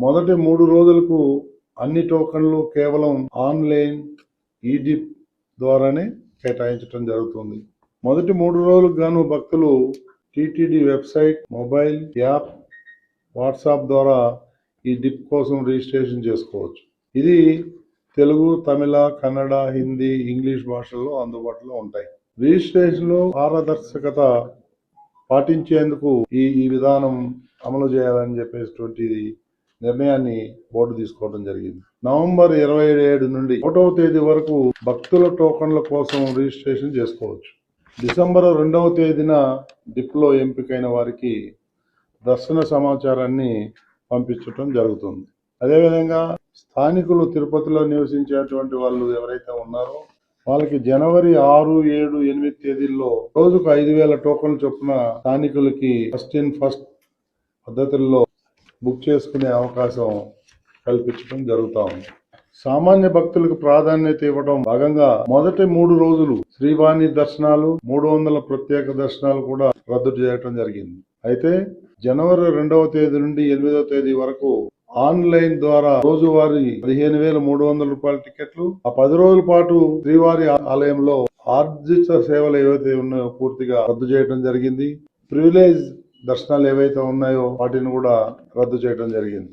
మొదటి 3 రోజులకు అన్ని టోకన్లు కేవలం ఆన్లైన్ ఈడిప్ ద్వారానే కేటాయించడం జరుగుతుంది. మొదటి 3 రోజులకు గాను భక్తులు TTD website, mobile app, WhatsApp ద్వారా ఈ డిప్ కోసం రిజిస్ట్రేషన్ చేసుకోవచ్చు. ఇది తెలుగు, తమిళ, కన్నడ, హిందీ, ఇంగ్లీష్ భాషల్లో అందుబాటులో ఉంటాయి. రిజిస్ట్రేషన్ లో పారదర్శకత పాటించేందుకు ఈ విధానం అమలు చేయాలని చెప్పేటువంటి నిర్ణయాన్ని బోర్డు తీసుకోవడం జరిగింది. నవంబర్ 27 నుండి 1వ తేదీ వరకు భక్తుల టోకన్ల కోసం రిజిస్ట్రేషన్ చేసుకోవచ్చు. డిసెంబర్ 2వ తేదీన డిప్ లో ఎంపికైన వారికి దర్శన సమాచారాన్ని పంపించడం జరుగుతుంది. అదేవిధంగా స్థానికులు తిరుపతిలో నివసించేటువంటి వాళ్ళు ఎవరైతే ఉన్నారో వాళ్ళకి జనవరి 6, 7, 8 తేదీల్లో రోజుకు 5,000 టోకన్లు చొప్పున స్థానికులకి ఫస్ట్ ఇన్ ఫస్ట్ పద్ధతుల్లో బుక్ చేసుకునే అవకాశం కల్పించడం జరుగుతూ ఉంది. సామాన్య భక్తులకు ప్రాధాన్యత ఇవ్వడం భాగంగా మొదటి 3 రోజులు శ్రీవాణి దర్శనాలు, 300 ప్రత్యేక దర్శనాలు కూడా రద్దు చేయడం జరిగింది. అయితే జనవరి 2వ తేదీ నుండి 8వ తేదీ వరకు ఆన్లైన్ ద్వారా రోజువారీ 15,300 రూపాయల టికెట్లు, ఆ 10 రోజుల పాటు శ్రీవారి ఆలయంలో ఆర్జిత సేవలు ఏవైతే ఉన్నాయో పూర్తిగా రద్దు చేయడం జరిగింది. ప్రివిలేజ్ దర్శనాలు ఏవైతే ఉన్నాయో వాటిని కూడా రద్దు చేయడం జరిగింది.